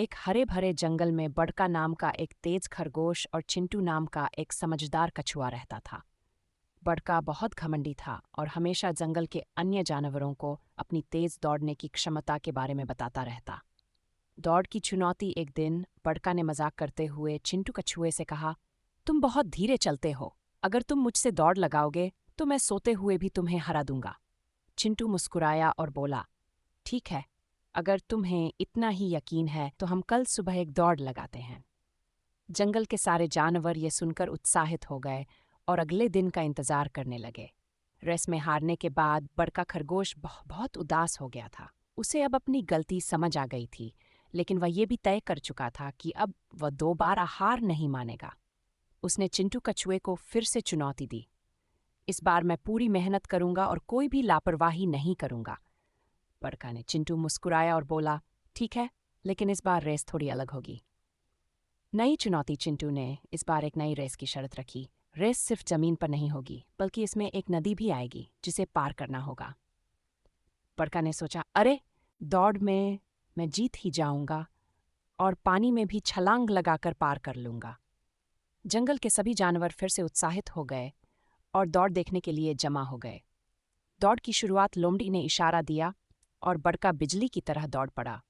एक हरे भरे जंगल में बड़का नाम का एक तेज खरगोश और चिंटू नाम का एक समझदार कछुआ रहता था। बड़का बहुत घमंडी था और हमेशा जंगल के अन्य जानवरों को अपनी तेज दौड़ने की क्षमता के बारे में बताता रहता। दौड़ की चुनौती एक दिन बड़का ने मजाक करते हुए चिंटू कछुए से कहा, तुम बहुत धीरे चलते हो। अगर तुम मुझसे दौड़ लगाओगे तो मैं सोते हुए भी तुम्हें हरा दूंगा। चिंटू मुस्कुराया और बोला, ठीक है, अगर तुम्हें इतना ही यकीन है तो हम कल सुबह एक दौड़ लगाते हैं। जंगल के सारे जानवर ये सुनकर उत्साहित हो गए और अगले दिन का इंतजार करने लगे। रेस में हारने के बाद बड़का खरगोश बहुत उदास हो गया था। उसे अब अपनी गलती समझ आ गई थी, लेकिन वह ये भी तय कर चुका था कि अब वह दोबारा हार नहीं मानेगा। उसने चिंटू कछुए को फिर से चुनौती दी। इस बार मैं पूरी मेहनत करूंगा और कोई भी लापरवाही नहीं करूंगा। बड़का ने चिंटू मुस्कुराया और बोला, ठीक है, लेकिन इस बार रेस थोड़ी अलग होगी। नई चुनौती चिंटू ने इस बार एक नई रेस की शर्त रखी। रेस सिर्फ जमीन पर नहीं होगी, बल्कि इसमें एक नदी भी आएगी जिसे पार करना होगा। बड़का ने सोचा, अरे, दौड़ में मैं जीत ही जाऊंगा और पानी में भी छलांग लगाकर पार कर लूंगा। जंगल के सभी जानवर फिर से उत्साहित हो गए और दौड़ देखने के लिए जमा हो गए। दौड़ की शुरुआत लोमड़ी ने इशारा दिया और बड़का बिजली की तरह दौड़ पड़ा।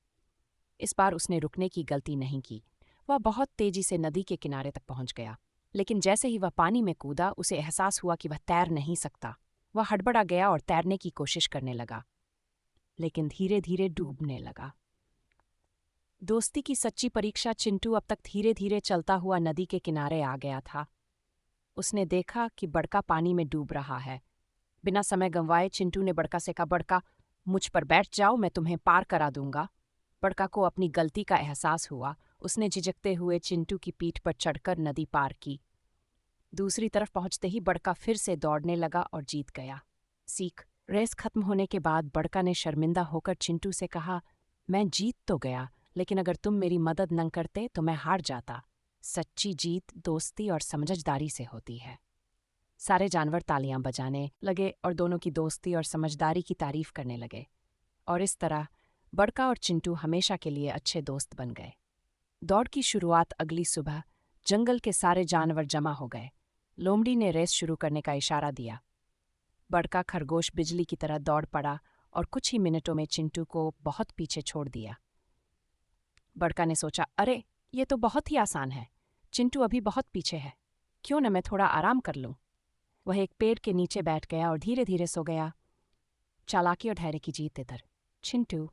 इस बार उसने रुकने की गलती नहीं की। वह बहुत तेजी से नदी के किनारे तक पहुंच गया, लेकिन जैसे ही वह पानी में कूदा उसे एहसास हुआ कि वह तैर नहीं सकता। वह हड़बड़ा गया और तैरने की कोशिश करने लगा, लेकिन धीरे धीरे डूबने लगा। दोस्ती की सच्ची परीक्षा चिंटू अब तक धीरे धीरे चलता हुआ नदी के किनारे आ गया था। उसने देखा कि बड़का पानी में डूब रहा है। बिना समय गंवाए चिंटू ने बड़का से कहा, बड़का, मुझ पर बैठ जाओ, मैं तुम्हें पार करा दूंगा। बड़का को अपनी गलती का एहसास हुआ। उसने झिझकते हुए चिंटू की पीठ पर चढ़कर नदी पार की। दूसरी तरफ पहुंचते ही बड़का फिर से दौड़ने लगा और जीत गया। सीख। रेस खत्म होने के बाद बड़का ने शर्मिंदा होकर चिंटू से कहा, मैं जीत तो गया, लेकिन अगर तुम मेरी मदद न करते तो मैं हार जाता। सच्ची जीत दोस्ती और समझदारी से होती है। सारे जानवर तालियां बजाने लगे और दोनों की दोस्ती और समझदारी की तारीफ करने लगे, और इस तरह बड़का और चिंटू हमेशा के लिए अच्छे दोस्त बन गए। दौड़ की शुरुआत अगली सुबह जंगल के सारे जानवर जमा हो गए। लोमड़ी ने रेस शुरू करने का इशारा दिया। बड़का खरगोश बिजली की तरह दौड़ पड़ा और कुछ ही मिनटों में चिंटू को बहुत पीछे छोड़ दिया। बड़का ने सोचा, अरे, ये तो बहुत ही आसान है। चिंटू अभी बहुत पीछे है, क्यों न मैं थोड़ा आराम कर लूं। वह एक पेड़ के नीचे बैठ गया और धीरे धीरे सो गया। चालाकी और धैर्य की जीत इधर। चिंटू